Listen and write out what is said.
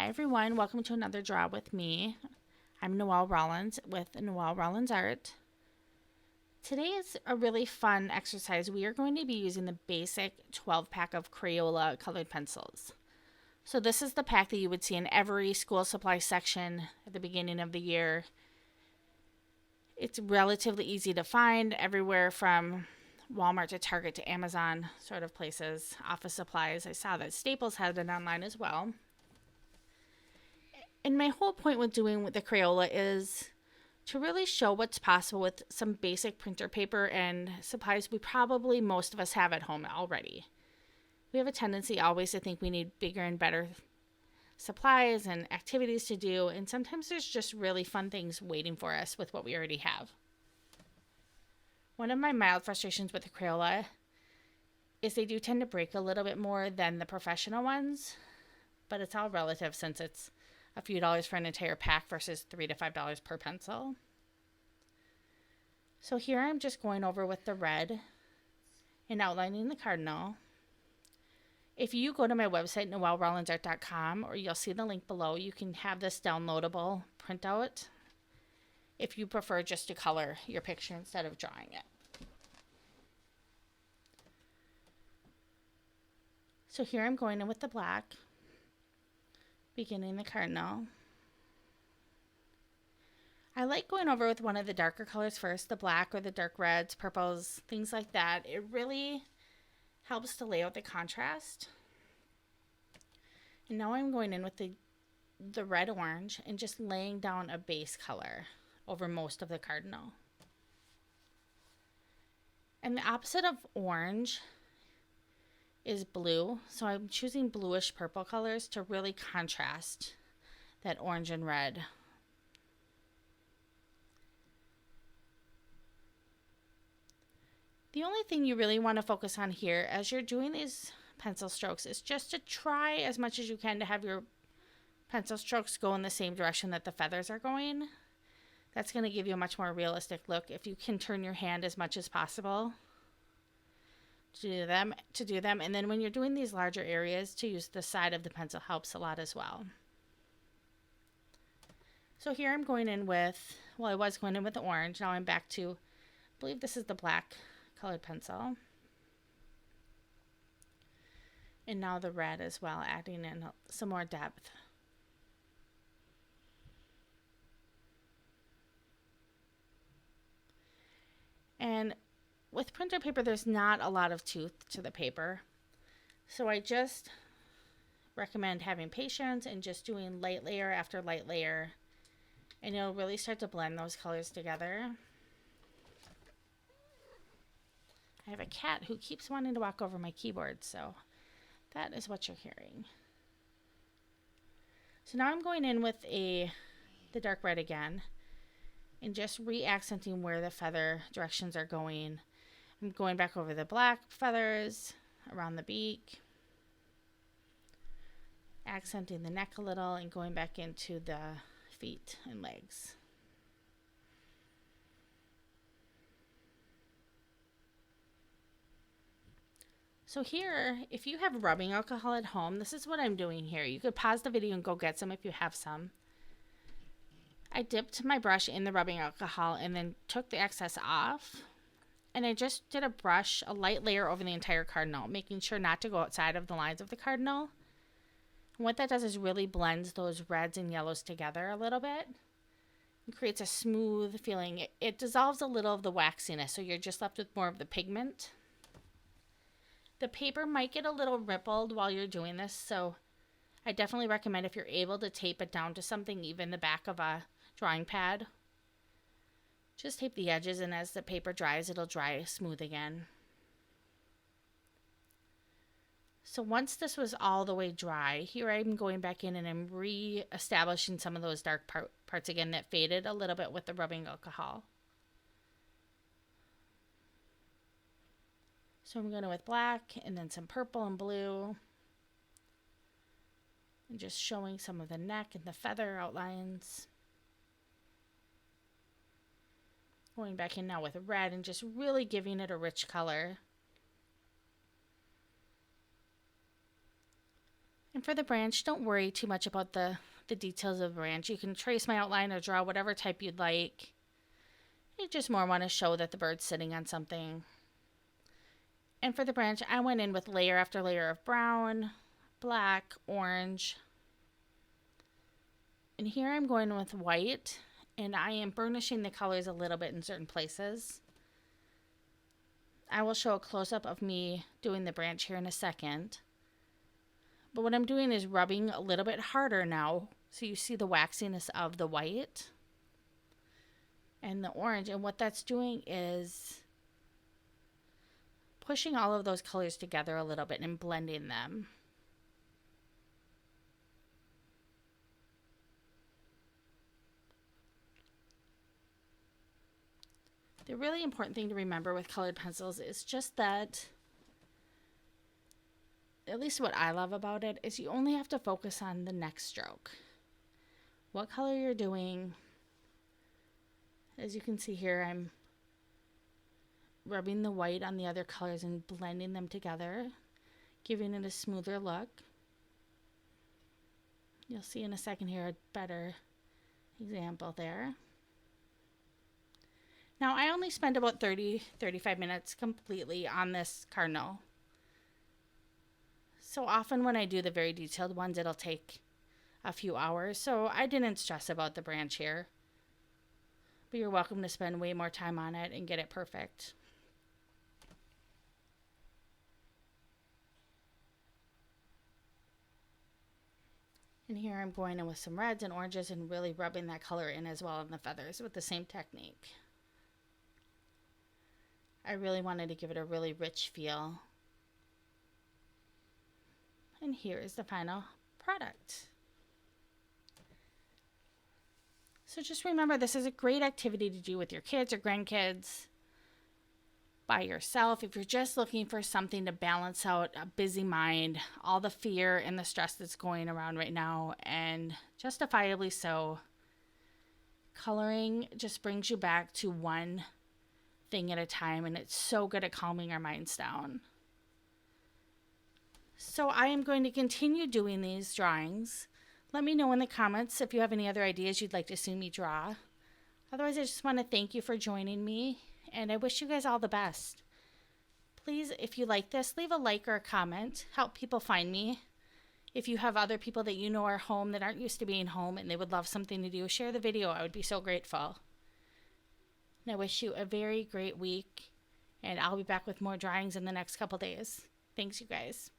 Hi everyone, welcome to another draw with me. I'm Noelle Rollins with Noelle Rollins Art. Today is a really fun exercise. We are going to be using the basic 12 pack of Crayola colored pencils. So this is the pack that you would see in every school supply section at the beginning of the year. It's relatively easy to find everywhere from Walmart to Target to Amazon sort of places, office supplies. I saw that Staples had it online as well. And my whole point with doing with the Crayola is to really show what's possible with some basic printer paper and supplies we probably most of us have at home already. We have a tendency always to think we need bigger and better supplies and activities to do, and sometimes there's just really fun things waiting for us with what we already have. One of my mild frustrations with the Crayola is they do tend to break a little bit more than the professional ones, but it's all relative since it's a few dollars for an entire pack versus $3 to $5 per pencil. So here I'm just going over with the red and outlining the cardinal. If you go to my website, noellerollinsart.com, or you'll see the link below, you can have this downloadable printout if you prefer just to color your picture instead of drawing it. So here I'm going in with the black, beginning the cardinal. I like going over with one of the darker colors first, the black or the dark reds, purples, things like that. It really helps to lay out the contrast. And now I'm going in with the red orange and just laying down a base color over most of the cardinal. And the opposite of orange is blue, so I'm choosing bluish purple colors to really contrast that orange and red. The only thing you really want to focus on here as you're doing these pencil strokes is just to try as much as you can to have your pencil strokes go in the same direction that the feathers are going. That's going to give you a much more realistic look if you can turn your hand as much as possible to do them, and then when you're doing these larger areas, to use the side of the pencil helps a lot as well. So here I'm going in with, well, I was going in with the orange. Now I'm back to, I believe this is the black colored pencil. And now the red as well, adding in some more depth. And with printer paper, there's not a lot of tooth to the paper. So I just recommend having patience and just doing light layer after light layer. And you'll really start to blend those colors together. I have a cat who keeps wanting to walk over my keyboard, so that is what you're hearing. So now I'm going in with the dark red again and just re-accenting where the feather directions are going. I'm going back over the black feathers around the beak, accenting the neck a little, and going back into the feet and legs. So here, if you have rubbing alcohol at home, this is what I'm doing here. You could pause the video and go get some if you have some. I dipped my brush in the rubbing alcohol and then took the excess off. And I just did a light layer over the entire cardinal, making sure not to go outside of the lines of the cardinal. And what that does is really blends those reds and yellows together a little bit. It creates a smooth feeling. It dissolves a little of the waxiness, so you're just left with more of the pigment. The paper might get a little rippled while you're doing this, so I definitely recommend if you're able to tape it down to something, even the back of a drawing pad. Just tape the edges, and as the paper dries, it'll dry smooth again. So once this was all the way dry, here I'm going back in and I'm re-establishing some of those dark parts again that faded a little bit with the rubbing alcohol. So I'm going with black and then some purple and blue. And just showing some of the neck and the feather outlines. Going back in now with red and just really giving it a rich color. And for the branch, don't worry too much about the details of the branch. You can trace my outline or draw whatever type you'd like. You just more want to show that the bird's sitting on something. And for the branch, I went in with layer after layer of brown, black, orange. And here I'm going with white, and I am burnishing the colors a little bit in certain places. I will show a close-up of me doing the branch here in a second. But what I'm doing is rubbing a little bit harder now, so you see the waxiness of the white and the orange. And what that's doing is pushing all of those colors together a little bit and blending them. The really important thing to remember with colored pencils is just that, at least what I love about it, is you only have to focus on the next stroke. What color you're doing. As you can see here, I'm rubbing the white on the other colors and blending them together, giving it a smoother look. You'll see in a second here a better example there. Now, I only spend about 30-35 minutes completely on this cardinal. So often when I do the very detailed ones, it'll take a few hours. So I didn't stress about the branch here. But you're welcome to spend way more time on it and get it perfect. And here I'm going in with some reds and oranges and really rubbing that color in as well in the feathers with the same technique. I really wanted to give it a really rich feel. And here is the final product. So just remember, this is a great activity to do with your kids or grandkids, by yourself, if you're just looking for something to balance out a busy mind, all the fear and the stress that's going around right now, and justifiably so. Coloring just brings you back to one thing at a time, and it's so good at calming our minds down. So I am going to continue doing these drawings. Let me know in the comments if you have any other ideas you'd like to see me draw. Otherwise, I just want to thank you for joining me, and I wish you guys all the best. Please, if you like this, leave a like or a comment. Help people find me. If you have other people that you know are home that aren't used to being home and they would love something to do, share the video. I would be so grateful. And I wish you a very great week, and I'll be back with more drawings in the next couple days. Thanks, you guys.